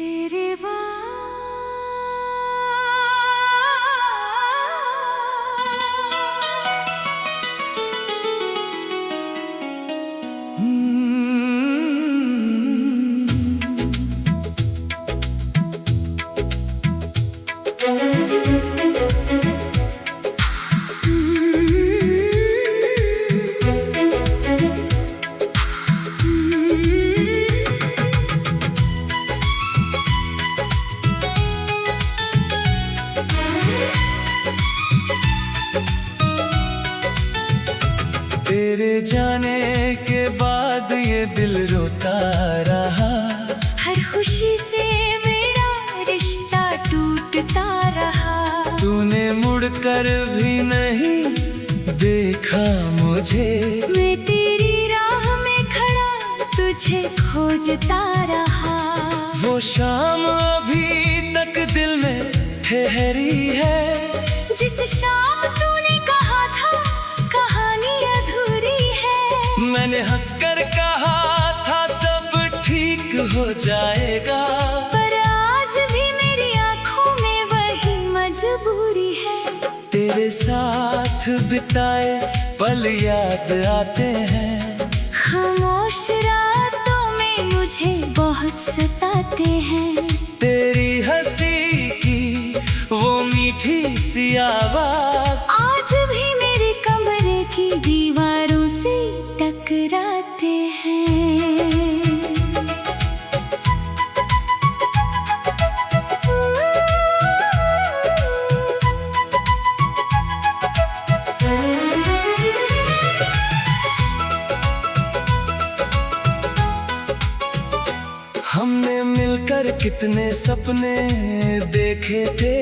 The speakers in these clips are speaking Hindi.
तेरे तेरे जाने के बाद ये दिल रोता रहा। हर खुशी से मेरा रिश्ता टूटता रहा। तूने मुड़कर भी नहीं देखा मुझे। मैं तेरी राह में खड़ा तुझे खोजता रहा। वो शाम अभी तक दिल में ठहरी है। जिस शाम तूने कहा था कहानी अधूरी है। मैंने हंसकर कहा था सब ठीक हो जाएगा, पर आज भी मेरी आंखों में वही मजबूरी है। तेरे साथ बिताए पल याद आते हैं। खामोश रातों में मुझे बहुत सताते हैं। तेरी हंसी की वो मीठी सी आवाज आज भी मेरे कमरे की दीवारों से टकराते हैं। हमने मिलकर कितने सपने देखे थे।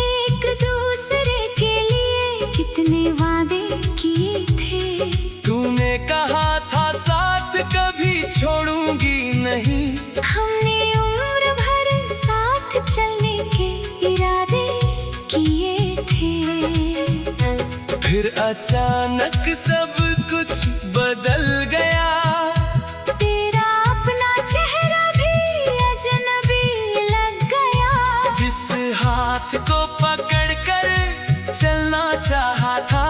एक दूसरे के लिए कितने वादे किए थे। तूने कहा था साथ कभी छोड़ूंगी नहीं। हमने उम्र भर साथ चलने के इरादे किए थे। फिर अचानक सब कुछ बदल गया। तेरा अपना चेहरा भी अजनबी लग गया। जिस हाथ को पकड़कर चलना चाहा था,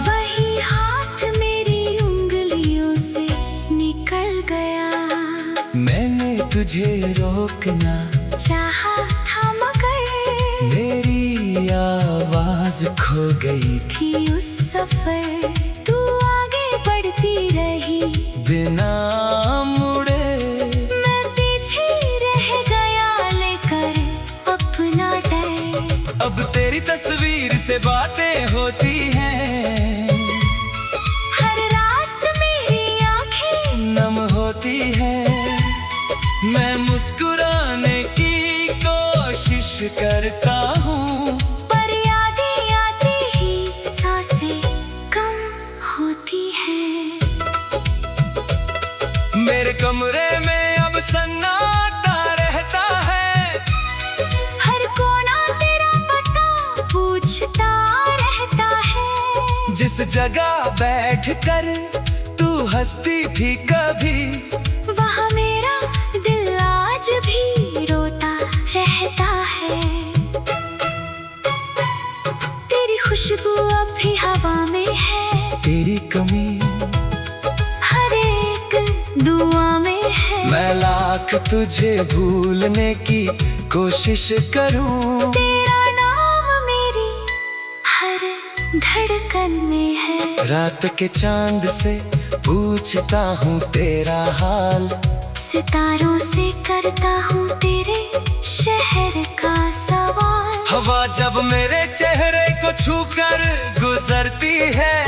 वही हाथ मेरी उंगलियों से निकल गया। मैंने तुझे रोकना चाहा था मगर मेरी आवाज खो गई थी। थी उस सफर तू आगे बढ़ती रही बिना मुड़े। मैं पीछे रह गया लेकर अपना डर। अब तेरी तस्वीर से बातें होती हैं। हर रात मेरी आंखें नम होती हैं। मैं मुस्कुराने की कोशिश करता हूँ, पर यादें आती ही सांसें कम होती हैं। मेरे कमरे में अब सन्नाटा रहता है। हर कोना तेरा पता पूछता रहता है। जिस जगह बैठकर तू हंसती थी कभी, वहाँ मेरा दिल आज भी रोता रहता है। तेरी खुशबू अब भी हवा में है। तेरी कमी हर एक दुआ में है। मैं लाख तुझे भूलने की कोशिश करूं। तेरा नाम मेरी हर धड़कन में है। रात के चांद से पूछता हूँ तेरा हाल। सितारों से करता हूँ तेरे शहर का सवाल। हवा जब मेरे चेहरे को छूकर गुजरती है,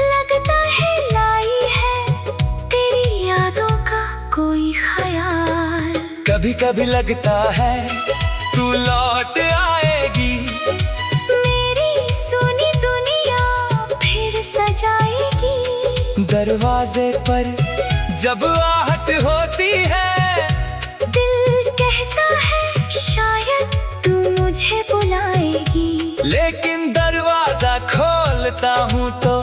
लगता है लाई है तेरी यादों का कोई ख्याल। कभी कभी लगता है तू लौट आएगी। मेरी सुनी दुनिया फिर सजाएगी। दरवाजे पर जब आहट होती है, दिल कहता है शायद तू मुझे बुलाएगी। लेकिन दरवाजा खोलता हूँ तो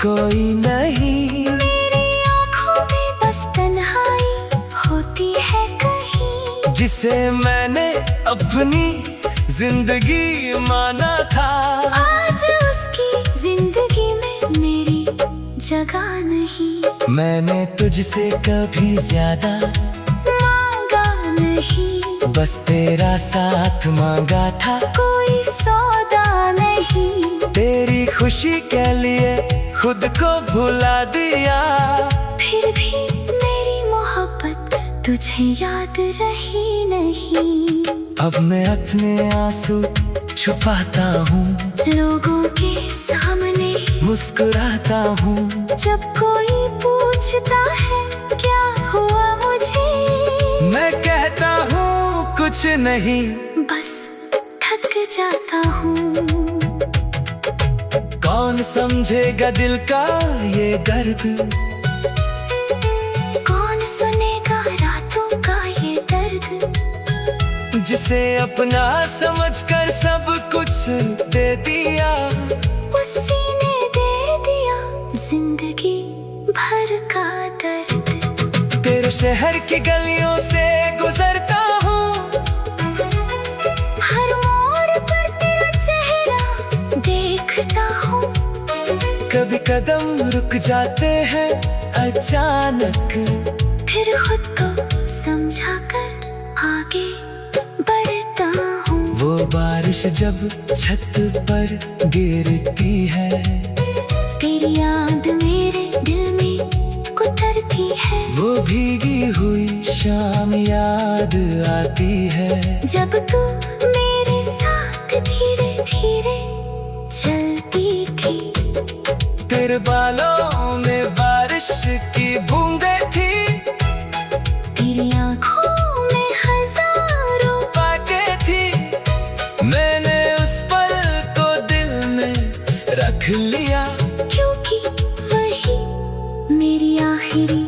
कोई नहीं। मेरी आँखों में बस तन्हाई होती है कहीं। जिसे मैंने अपनी जिंदगी माना था। आज उसकी जिंदगी में मेरी जगह नहीं। मैंने तुझसे कभी ज्यादा मांगा नहीं, बस तेरा साथ मांगा था। कोई सौदा नहीं। तेरी खुशी के लिए खुद को भुला दिया। फिर भी मेरी मोहब्बत तुझे याद रही नहीं। अब मैं अपने आंसू छुपाता हूँ, लोगों के सामने मुस्कुराता हूँ। जब कोई पूछता है क्या हुआ मुझे, मैं कहता हूँ कुछ नहीं, बस थक जाता हूँ। कौन समझेगा दिल का ये दर्द, कौन सुनेगा रातों का ये दर्द। जिसे अपना समझकर सब कुछ दे दिया, उसी ने दे दिया जिंदगी भर का दर्द। तेरे शहर की गलियों से गुजरता हूँ, हर मोड़ पर तेरा चेहरा देखता हूँ। कभी कदम रुक जाते हैं अचानक, फिर खुद को समझा कर आगे बढ़ता हूँ। वो बारिश जब छत पर गिरती है, तेरी याद मेरे दिल में कुतरती है। वो भीगी हुई शाम याद आती है। जब तू मेरे साथ धीरे धीरे चलती थी, तेरे बालों में बारिश की बूंदें थी। तेरी आँखों में हजारों बातें थी। मैंने उस पल को दिल में रख लिया, क्योंकि वही मेरी आखिरी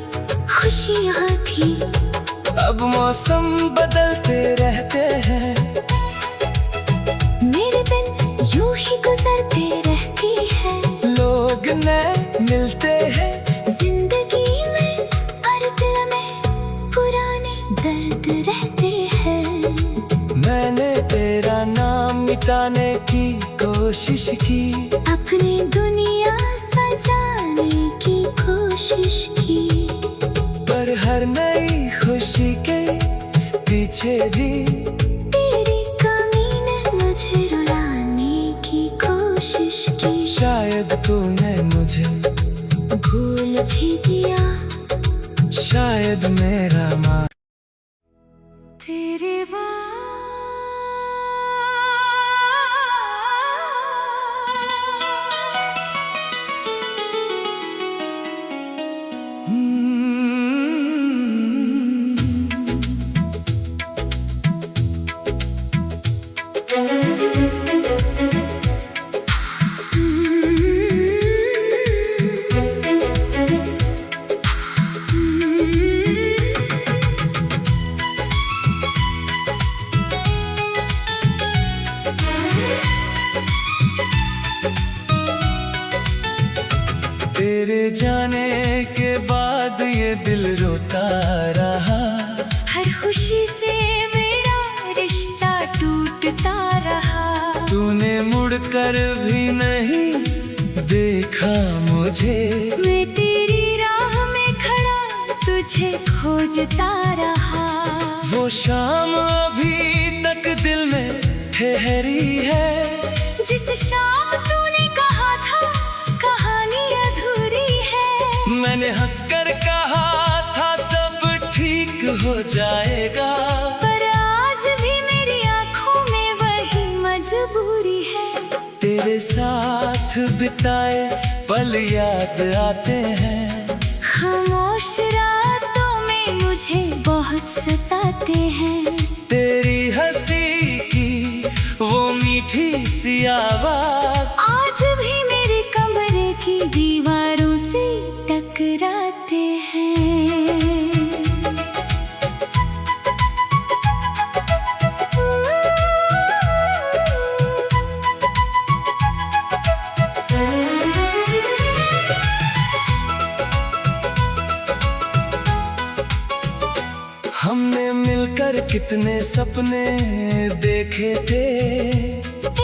खुशियाँ थी। अब मौसम बदलते रहते हैं, मेरे दिन यूं ही गुजरते रहती है। लोग नए मिलते हैं जिंदगी में, हर दिल में पुराने दर्द रहते हैं। मैंने तेरा नाम मिटाने की कोशिश की, अपनी दुनिया सजाने की कोशिश की। पर हर नई खुशी के पीछे भी तेरी कमी ने मुझे रुलाने की कोशिश की। शायद तूने मुझे भूल भी दिया, शायद मेरा माँ तेरे तेरे जाने के बाद ये दिल रोता रहा। हर खुशी से मेरा रिश्ता टूटता रहा। तूने मुड़कर भी नहीं देखा मुझे, मैं तेरी राह में खड़ा तुझे खोजता रहा। वो शाम अभी तक दिल में ठहरी है। जिस शाम तूने कहा था कहानी अधूरी है, मैंने हंसकर कहा था सब ठीक हो जाएगा। पर आज भी मेरी आंखों में वही मजबूरी है। तेरे साथ बिताए पल याद आते हैं, खामोश रातों में मुझे बहुत सताते हैं। तेरी हंसी की वो मीठी सी आवाज आज भी मेरे कमरे की दीवारों से टकराते हैं। हमने मिलकर कितने सपने देखे थे,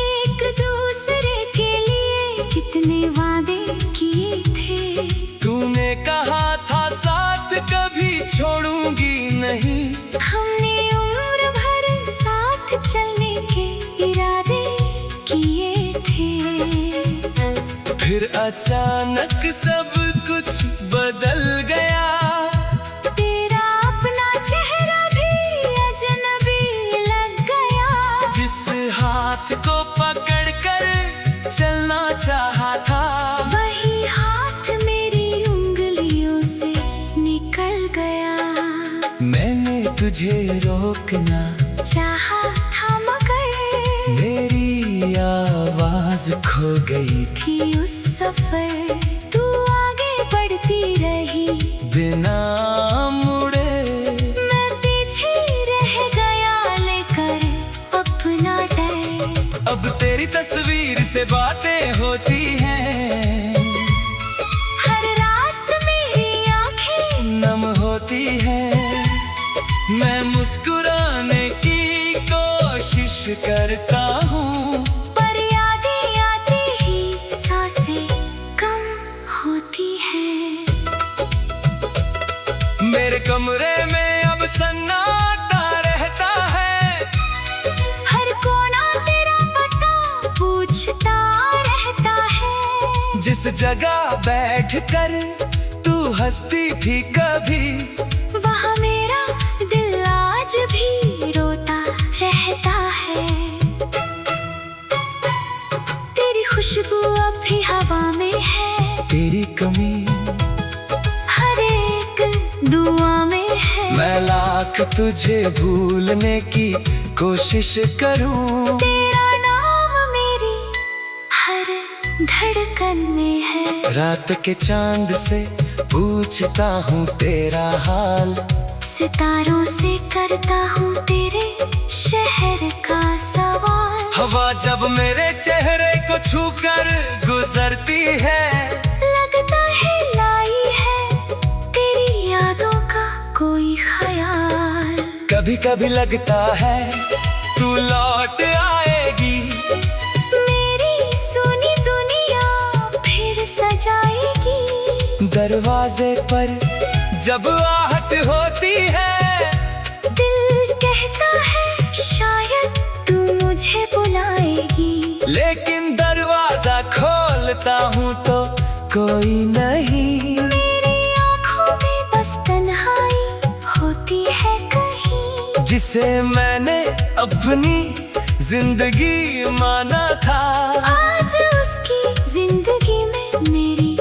एक दूसरे के लिए कितने वादे किए थे। तूने कहा था साथ कभी छोड़ूंगी नहीं, हमने उम्र भर साथ चलने के इरादे किए थे। फिर अचानक सब कुछ बदल गया, तेरा अपना चेहरा भी अजनबी लग गया। जिस हाथ को पकड़कर चलना चाहा था, वही हाथ मेरी उंगलियों से निकल गया। मैंने तुझे रोकना चाहा था मगर मेरी आवाज खो गई थी। थी उस सफर तू आगे बढ़ती रही, बिना मुड़े मैं पीछे रह गया लेकर अपना डर। अब तेरी तस्वीर से बातें होती हैं, हर रात मेरी आंखें नम होती हैं। मैं मुस्कुराने की कोशिश करता हूँ, पर यादें आती ही सांसें कम होती हैं। मेरे कमरे में अब सन्नाटा रहता है, हर कोना तेरा पता पूछता रहता है। जिस जगह बैठकर तू हंसती थी कभी, वहाँ मेरा दिल आज भी रोता रहता है। तेरी खुशबू अब भी हवा में है, तेरी कमी हर एक दुआ में है। मैं लाख तुझे भूलने की कोशिश करूं, तेरा नाम मेरी हर धड़कन में है। रात के चांद से पूछता हूँ तेरा हाल, सितारों से करता हूँ तेरे शहर का सवाल। हवा जब मेरे चेहरे को छूकर गुजरती है, लगता है लाई है तेरी यादों का कोई ख्याल। कभी कभी लगता है तू लौट आएगी, मेरी सुनी दुनिया फिर सजाएगी। दरवाजे पर जब आहट होती है, दिल कहता है शायद तू मुझे बुलाएगी। लेकिन दरवाजा खोलता हूँ तो कोई नहीं। मेरी आँखों में बस तन्हाई होती है कहीं, जिसे मैंने अपनी जिंदगी माना था, आज उसकी जिंदगी में मेरी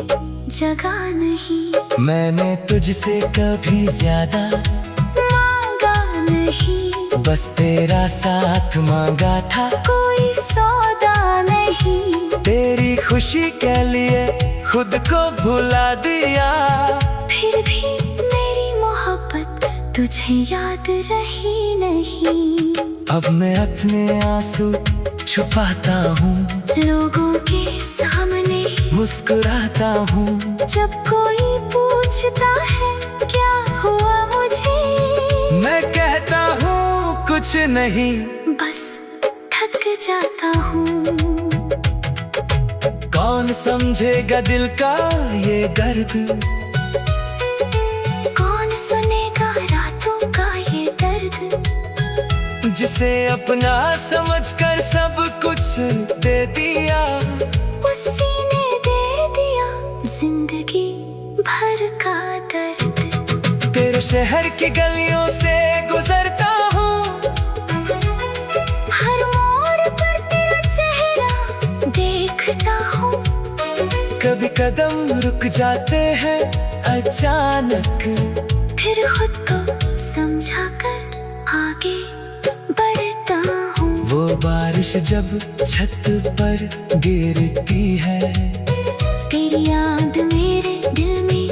जगह नहीं। मैंने तुझसे कभी ज्यादा मांगा नहीं, बस तेरा साथ मांगा था। कोई सौदा नहीं, तेरी खुशी के लिए खुद को भुला दिया, फिर भी मेरी मोहब्बत तुझे याद रही नहीं। अब मैं अपने आंसू छुपाता हूँ, लोगों के सामने मुस्कुराता हूँ। जब कोई पूछता है क्या हुआ मुझे, मैं कहता हूँ कुछ नहीं, बस थक जाता हूँ। कौन समझेगा दिल का ये दर्द, कौन सुनेगा रातों का ये दर्द, जिसे अपना समझकर सब कुछ दे दिया, उसी ने दे दिया जिंदगी भर का दर्द। तेरे शहर की गलियों से गुजरता हूँ, हर मोड़ पर तेरा चेहरा देखता हूँ। कभी कदम रुक जाते हैं अचानक, फिर खुद को समझा कर आगे बढ़ता हूँ। वो बारिश जब छत पर गिरती है, तेरी याद मेरे दिल में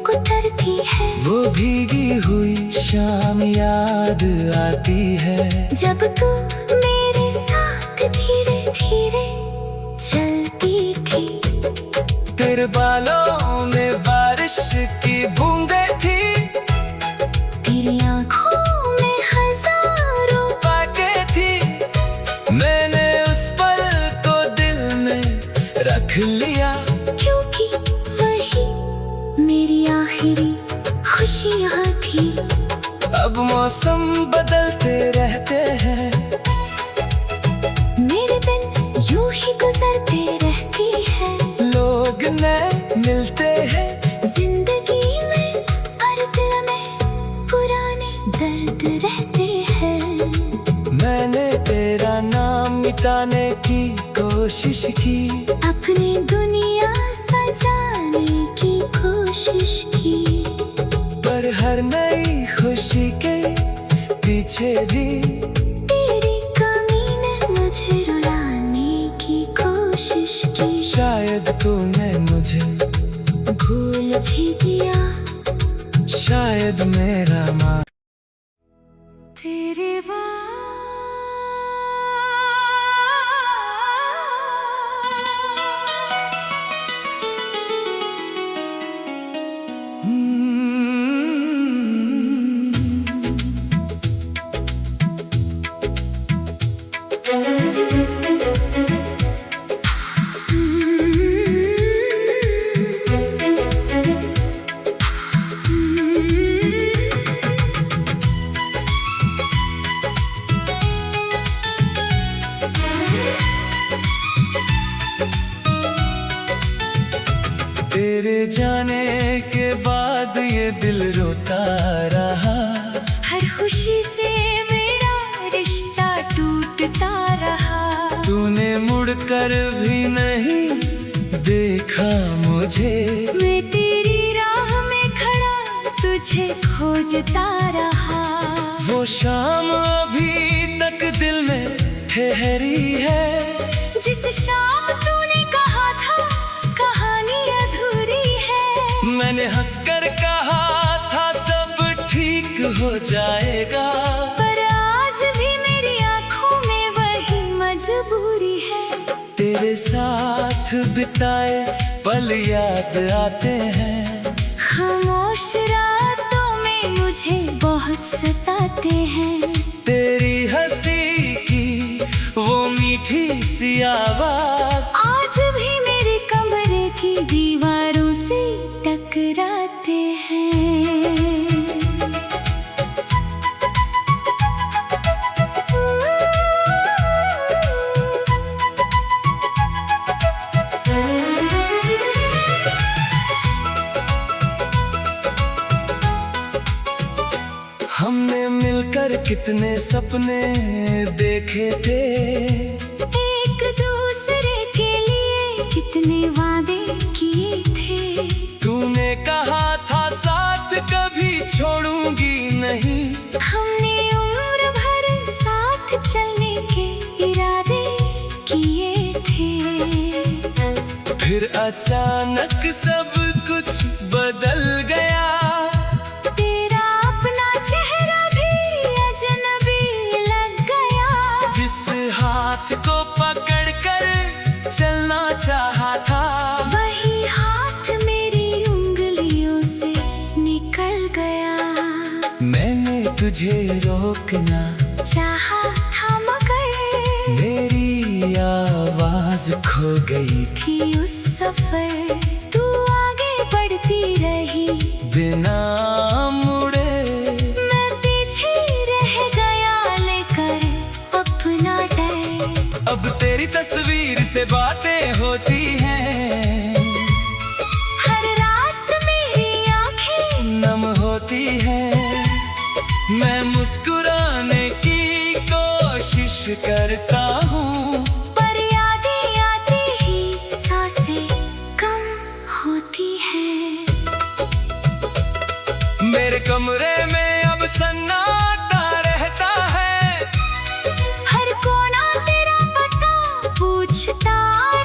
उतरती है। वो भीगी हुई शाम याद आती है, जब तू मेरे साथ धीरे धीरे चलती थी। तेरे बालों में बारिश की बूंदें थी, तेरी आँखों में मौसम बदलते रहते हैं, मेरे दिन यूं ही गुजरते रहती है। लोग नए मिलते हैं, जिंदगी में हर दिल में पुराने दर्द रहते हैं। मैंने तेरा नाम मिटाने की कोशिश की, अपनी दुनिया सजाने की कोशिश की, पर हर नई खुशी के पीछे भी तेरी कमी ने मुझे रुलाने की कोशिश की। शायद तूने मुझे भूल भी दिया, शायद मेरा माँ तेरे बाद तेरे जाने के बाद ये दिल रोता रहा। हर खुशी से मेरा रिश्ता टूटता रहा। तूने मुड़कर भी नहीं देखा मुझे, मैं तेरी राह में खड़ा तुझे खोजता रहा। वो शाम अभी तक दिल में ठहरी है, जिस शाम तूने कहा था कहानी अधूरी है। मैंने हंसकर कहा था सब ठीक हो जाएगा, पर आज भी मेरी आंखों में वही मजबूरी है। तेरे साथ बिताए पल याद आते हैं, खामोश रातों में मुझे बहुत सताते हैं। तेरी हंसी की वो मीठी सी आवाज आज भी मेरे कमरे की दीवारों से टकराते हैं। हमने मिलकर कितने सपने देखे थे, एक दूसरे के लिए कितने वादे किए थे। तूने कहा था साथ कभी छोड़ूंगी नहीं, हमने उम्र भर साथ चलने के इरादे किए थे। फिर अचानक सब कुछ बदल गया। तेरा अपना चेहरा भी अजनबी लग गया। जिस हाथ को पकड़कर चलना चाहा था, वही हाथ मेरी उंगलियों से निकल गया। मैंने तुझे रोकना चाहा था मगर मेरी आवाज खो गई थी। थी उस सफर तू आगे बढ़ती रही बिना मुड़े, मैं पीछे रह गया लेकर अपना डर। अब तेरी तस्वीर से बातें होती हैं, हर रात मेरी आंखें नम होती हैं। मैं मुस्कुराने की कोशिश करता हूँ, पर यादें आती ही सांसें कम होती हैं। मेरे कमरे में अब सन्नाटा रहता है, हर कोना तेरा पता पूछता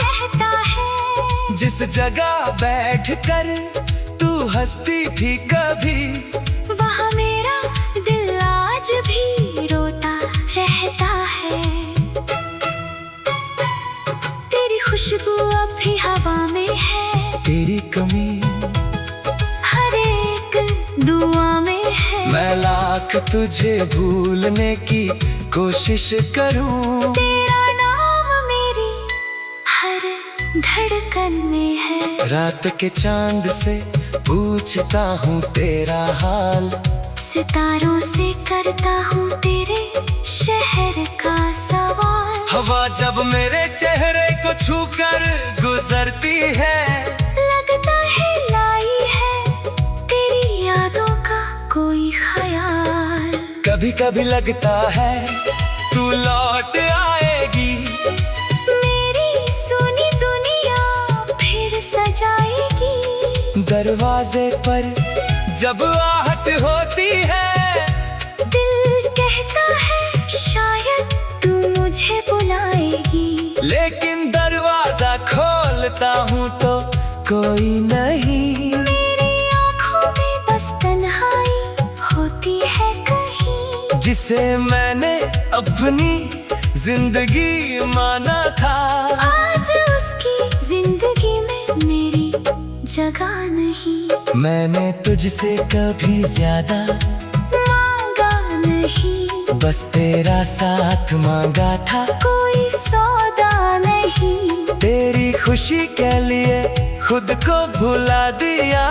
रहता है। जिस जगह बैठकर तू हंसती थी कभी, वहाँ मेरा दिल आज भी रोता रहता है। तेरी खुशबू अब भी हवा में है, तेरी कमी हर एक दुआ में है। मैं लाख तुझे भूलने की कोशिश करूं, तेरा नाम मेरी हर धड़कन में है। रात के चांद से पूछता हूँ तेरा हाल, सितारों से करता हूँ तेरे शहर का सवाल। हवा जब मेरे चेहरे को छूकर गुजरती है, लगता है लाई है तेरी यादों का कोई ख्याल। कभी कभी लगता है तू लौट आएगी, मेरी सुनी दुनिया फिर सजाएगी। दरवाजे पर जब आहट होती है, दिल कहता है शायद तू मुझे बुलाएगी। लेकिन दरवाजा खोलता हूँ तो कोई नहीं। मेरी आँखों में बस तन्हाई होती है कहीं, जिसे मैंने अपनी जिंदगी माना था, आज उसकी जिंदगी में मेरी जगह नहीं। मैंने तुझसे कभी ज्यादा मांगा नहीं, बस तेरा साथ मांगा था। कोई सौदा नहीं, तेरी खुशी के लिए खुद को भुला दिया।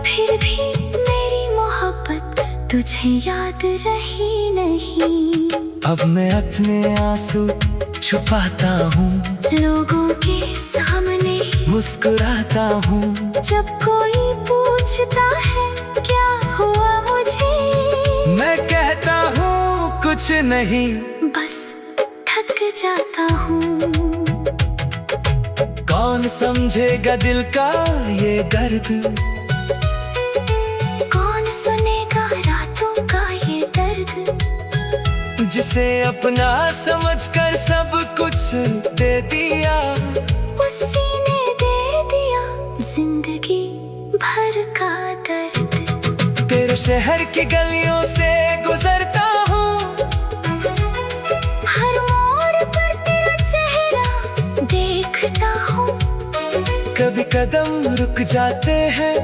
फिर भी मेरी मोहब्बत तुझे याद रही नहीं। अब मैं अपने आंसू छुपाता हूँ, लोगों के सामने मुस्कुराता हूँ। जब कोई पूछता है क्या हुआ मुझे, मैं कहता हूँ कुछ नहीं, बस थक जाता हूँ। कौन समझेगा दिल का ये दर्द, कौन सुनेगा रातों का ये दर्द, जिसे अपना समझकर सब कुछ दे दिया। उसी ने दे दिया जिंदगी भर का दर्द। तेरे शहर की गलियों से गुजरता हूँ, हर मोड़ पर तेरा चेहरा देखता हूँ। कभी कदम रुक जाते हैं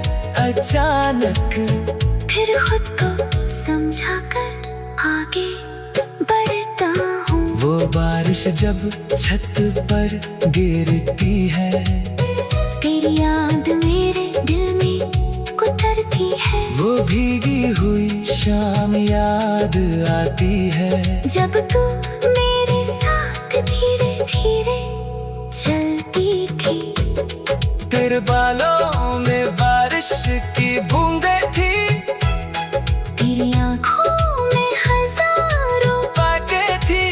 अचानक, फिर खुद को समझा कर आगे बढ़ता हूँ। वो बारिश जब छत पर गिरती है, तेरी याद मेरे दिल में उतरती है। वो भीगी हुई शाम याद आती है। जब तू मेरे साथ धीरे धीरे चलती थी, तेरे बालों में बारिश की बूंदें थी, तेरी आँखों में हजारों बातें थी।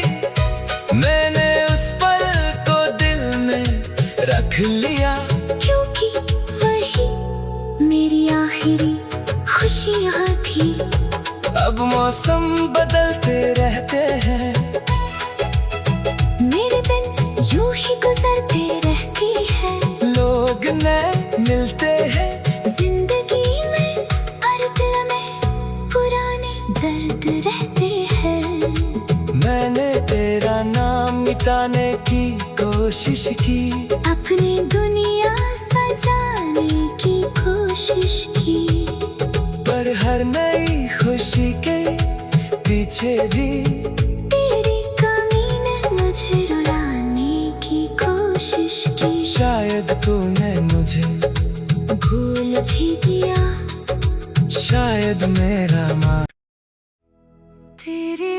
मैंने उस पल को दिल में रख लिया, क्योंकि वही मेरी आखिरी खुशियाँ थी। अब मौसम बदलते रहते हैं, मेरे बिन यूं ही गुजरते रहती है। लोग नए मिलते हैं जिंदगी में हर दिल में पुराने दर्द रहते हैं। मैंने तेरा नाम मिटाने की कोशिश की, अपनी दुनिया सजाने की कोशिश की, पर हर नई खुशी के पीछे भी तेरी कमी ने मुझे रुलाने की कोशिश की। शायद तूने मुझे भूल भी दिया शायद मेरा माँ। तेरी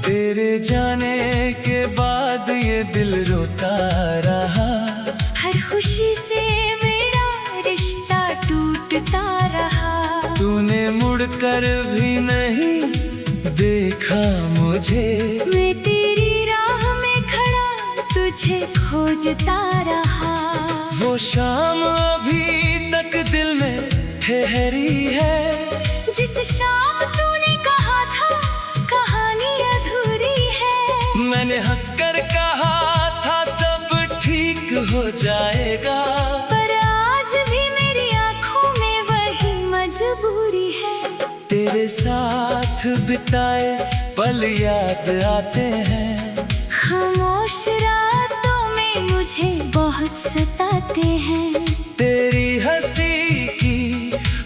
तेरे जाने के बाद ये दिल रोता रहा, हर खुशी से मेरा रिश्ता टूटता रहा। तूने मुड़कर भी नहीं देखा मुझे, मैं तेरी राह में खड़ा तुझे खोजता रहा। वो शाम अभी तक दिल में ठहरी है, जिस शाम तूने कहा था कहानी अधूरी है। मैंने हंसकर कहा था सब ठीक हो जाएगा। पर आज भी मेरी आंखों में वही मजबूरी है। तेरे साथ बिताए पल याद आते हैं। खामोश रातों में मुझे बहुत सताते हैं। तेरी हंसी की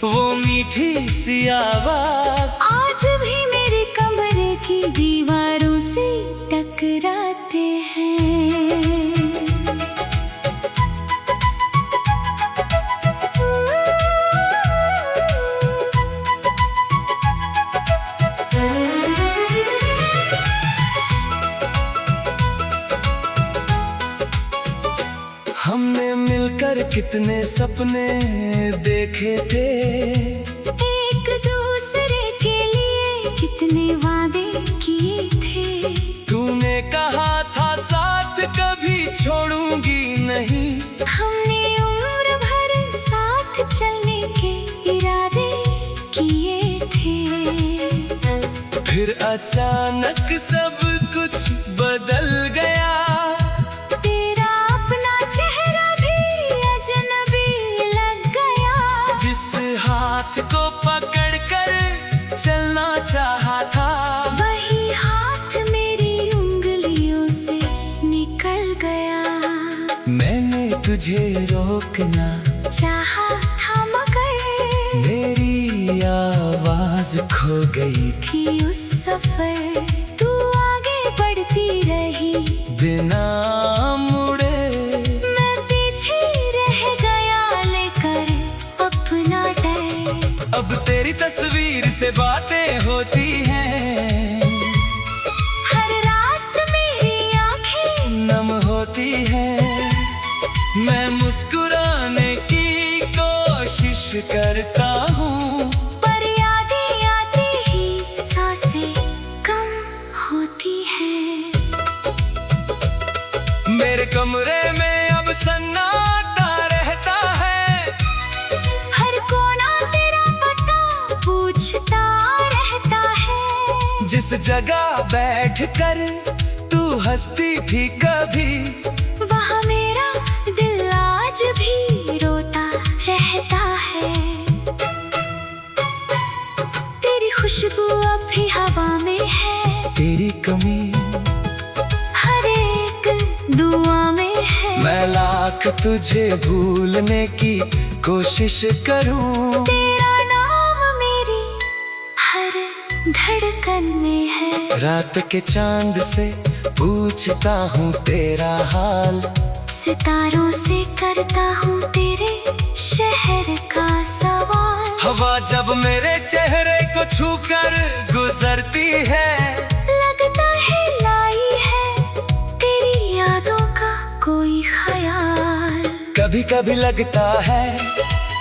वो मीठी सी आवाज आज भी मेरे कमरे की दीवारों से टकराते हैं। हमने मिलकर कितने सपने देखे थे। एक दूसरे के लिए कितने वादे किए थे। तूने कहा था साथ कभी छोड़ूंगी नहीं। हमने उम्र भर साथ चलने के इरादे किए थे। फिर अचानक सब कुछ बदल गया। तेरा अपना चेहरा भी अजनबी लग गया। जिस हाथ को पकड़कर चलना चाहा था, वही हाथ मेरी उंगलियों से निकल गया। मैंने तुझे रोकना चाहा था मगर मेरी आवाज खो गई थी। थी उस सफर तू आगे बढ़ती रही बिना मुड़े। मैं पीछे रह गया लेकर अपना डर। अब तेरी तस्वीर से बातें होती हैं। हर रात मेरी आंखें नम होती हैं। मैं मुस्कुराने की कोशिश करता हूँ, पर यादें आती ही सांसें कम होती हैं। मेरे कमरे में अब सन्नाटा रहता है। हर कोना तेरा पता पूछता रहता है। जिस जगह बैठकर तू हंसती थी कभी, वहाँ मेरा दिल आज भी रोता रहता है। तेरी खुशबू अब भी हवा में है। तेरी कमी हर एक दुआ में है। मैं लाख तुझे भूलने की कोशिश करूं। तेरा नाम मेरी हर धड़कन में है। रात के चांद से पूछता हूँ तेरा हाल। सितारों से करता हूँ तेरे शहर का सवाल। हवा जब मेरे चेहरे को छूकर गुजरती है, लगता है लाई है तेरी यादों का कोई ख्याल। कभी कभी लगता है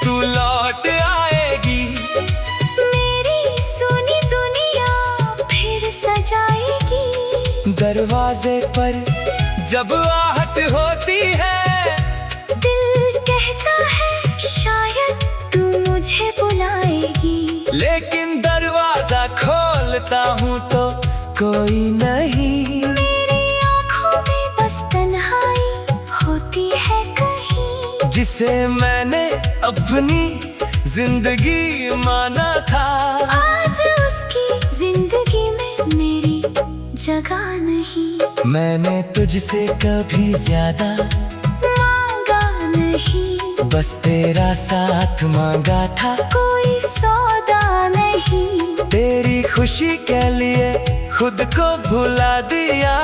तू लौट आएगी। मेरी सुनी दुनिया फिर सजाएगी। दरवाजे पर जब आहट होती है, दिल कहता है शायद तू मुझे बुलाएगी। लेकिन दरवाजा खोलता हूँ तो कोई नहीं। मेरी आंखों में बस तन्हाई होती है कहीं। जिसे मैंने अपनी जिंदगी माना था, आज उसकी जिंदगी में मेरी जगह नहीं। मैंने तुझसे कभी ज्यादा मांगा नहीं। बस तेरा साथ मांगा था। कोई सौदा नहीं। तेरी खुशी के लिए खुद को भुला दिया।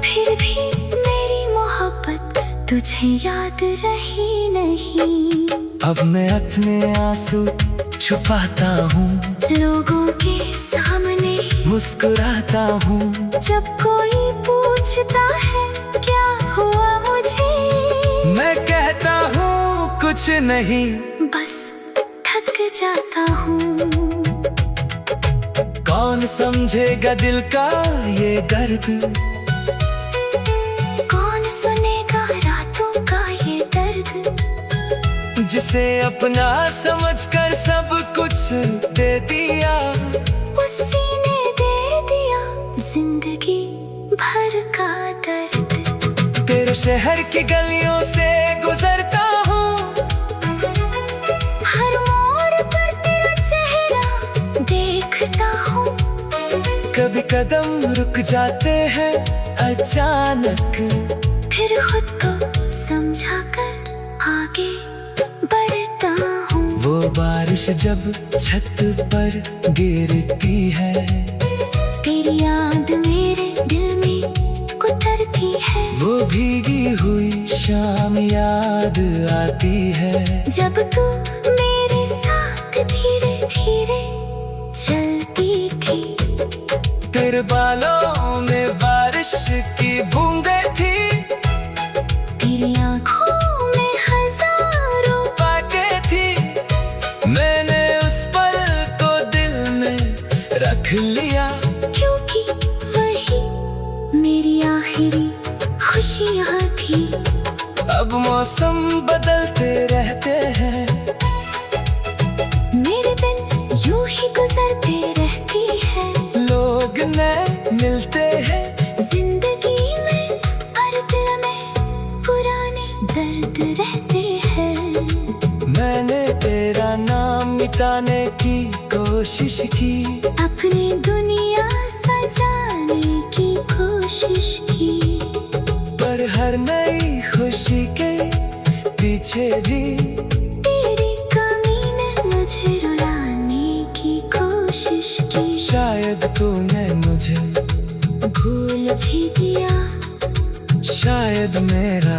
फिर भी मेरी मोहब्बत तुझे याद रही नहीं। अब मैं अपने आंसू छुपाता हूँ, लोगों के सामने मुस्कुराता हूँ। जब कोई पूछता है क्या हुआ मुझे, मैं कहता हूँ कुछ नहीं, बस थक जाता हूँ। कौन समझेगा दिल का ये दर्द, कौन सुनेगा रातों का ये दर्द। जिसे अपना समझकर सब कुछ दे दिया, उसी ने दे दिया जिंदगी भर का दर्द। तेरे शहर की गलियों से कदम रुक जाते हैं अचानक, फिर खुद को समझाकर आगे बढ़ता हूँ। वो बारिश जब छत पर गिरती है, तेरी याद मेरे दिल में उतरती है। वो भीगी हुई शाम याद आती है, जब तू मेरे साथ धीरे धीरे चलती थी। तेरे बालों में बारिश की बूंदें थी, तेरी आँखों में हजारों बातें थी। मैंने उस पल को दिल में रख लिया, क्योंकि वही मेरी आखिरी खुशियाँ थी। अब मौसम बदलते रहते हैं, मेरे दिन यूं ही गुजरते रहती है। लोग नए मिलते हैं जिंदगी में, हर दिल में पुराने दर्द रहते हैं। मैंने तेरा नाम मिटाने की कोशिश की, अपनी दुनिया सजाने की कोशिश की। पर हर नई खुशी के पीछे भी तेरी कमी ने मुझे रुलाने की कोशिश की। शायद तूने मुझे भूल भी दिया, शायद मेरा